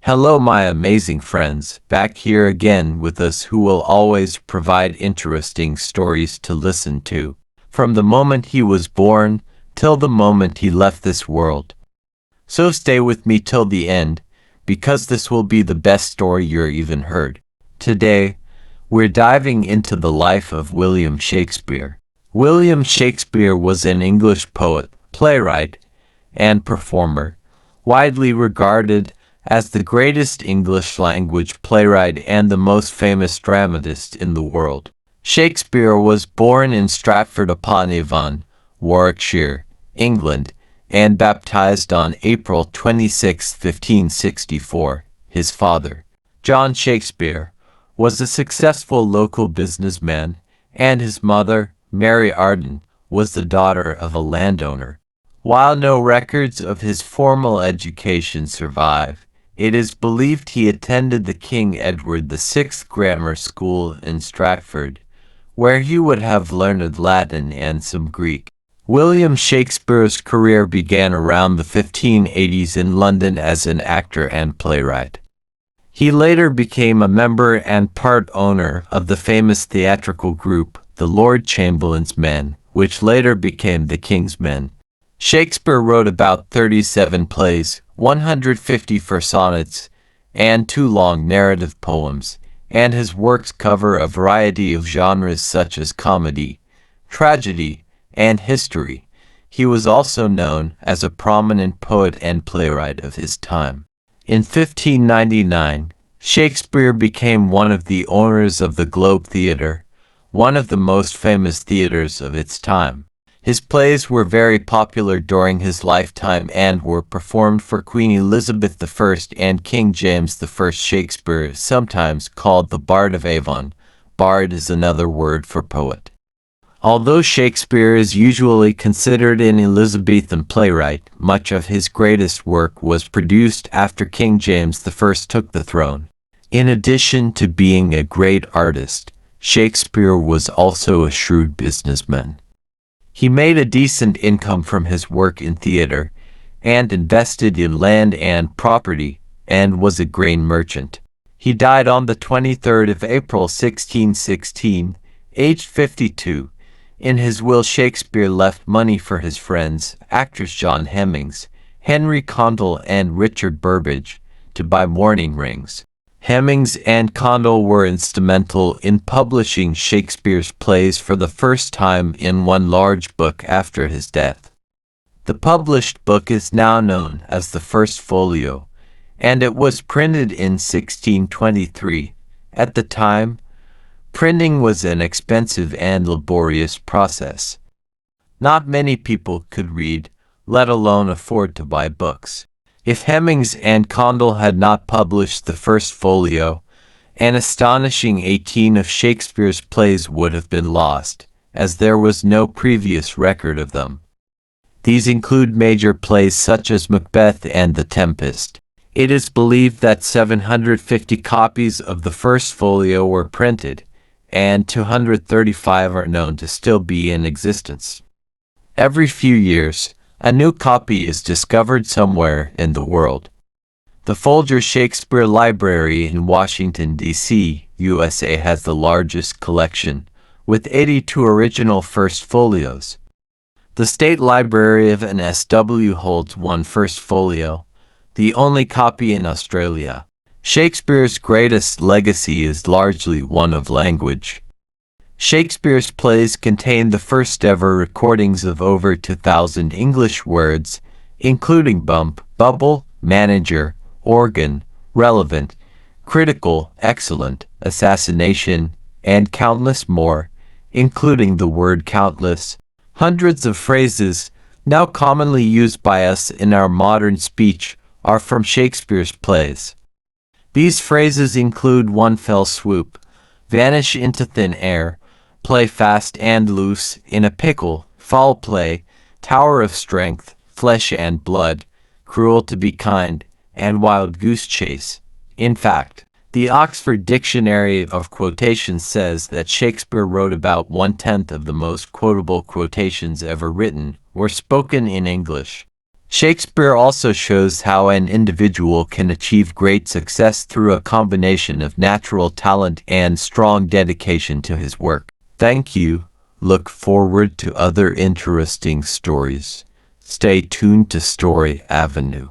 Hello, my amazing friends, back here again with us who will always provide interesting stories to listen to, from the moment he was born till the moment he left this world. So stay with me till the end, because this will be the best story you're even heard. Today, we're diving into the life of William Shakespeare. William Shakespeare was an English poet, playwright, and performer, widely regarded as the greatest English-language playwright and the most famous dramatist in the world. Shakespeare was born in Stratford-upon-Avon, Warwickshire, England, and baptized on April 26, 1564. His father, John Shakespeare, was a successful local businessman, and his mother, Mary Arden, was the daughter of a landowner. While no records of his formal education survive, it is believed he attended the King Edward VI Grammar School in Stratford, where he would have learned Latin and some Greek. William Shakespeare's career began around the 1580s in London as an actor and playwright. He later became a member and part owner of the famous theatrical group, the Lord Chamberlain's Men, which later became the King's Men. Shakespeare wrote about 37 plays, 154 sonnets, and 2 long narrative poems, and his works cover a variety of genres such as comedy, tragedy, and history. He was also known as a prominent poet and playwright of his time. In 1599, Shakespeare became one of the owners of the Globe Theatre, one of the most famous theaters of its time. His plays were very popular during his lifetime and were performed for Queen Elizabeth I and King James I. Shakespeare is sometimes called the Bard of Avon. Bard is another word for poet. Although Shakespeare is usually considered an Elizabethan playwright, much of his greatest work was produced after King James I took the throne. In addition to being a great artist, Shakespeare was also a shrewd businessman. He made a decent income from his work in theater, and invested in land and property, and was a grain merchant. He died on the 23rd of April 1616, aged 52. In his will, Shakespeare left money for his friends, actors John Hemmings, Henry Condell, and Richard Burbage, to buy mourning rings. Hemmings and Condell were instrumental in publishing Shakespeare's plays for the first time in one large book after his death. The published book is now known as the First Folio, and it was printed in 1623. At the time, printing was an expensive and laborious process. Not many people could read, let alone afford to buy books. If Hemmings and Condell had not published the First Folio, an astonishing 18 of Shakespeare's plays would have been lost, as there was no previous record of them. These include major plays such as Macbeth and The Tempest. It is believed that 750 copies of the First Folio were printed, and 235 are known to still be in existence. Every few years, a new copy is discovered somewhere in the world. The Folger Shakespeare Library in Washington, D.C., USA has the largest collection, with 82 original First Folios. The State Library of NSW holds one First Folio, the only copy in Australia. Shakespeare's greatest legacy is largely one of language. Shakespeare's plays contain the first ever recordings of over 2,000 English words, including bump, bubble, manager, organ, relevant, critical, excellent, assassination, and countless more, including the word countless. Hundreds of phrases, now commonly used by us in our modern speech, are from Shakespeare's plays. These phrases include one fell swoop, vanish into thin air, play fast and loose, in a pickle, foul play, tower of strength, flesh and blood, cruel to be kind, and wild goose chase. In fact, the Oxford Dictionary of Quotations says that Shakespeare wrote about 1/10 of the most quotable quotations ever written were spoken in English. Shakespeare also shows how an individual can achieve great success through a combination of natural talent and strong dedication to his work. Thank you. Look forward to other interesting stories. Stay tuned to Story Avenue.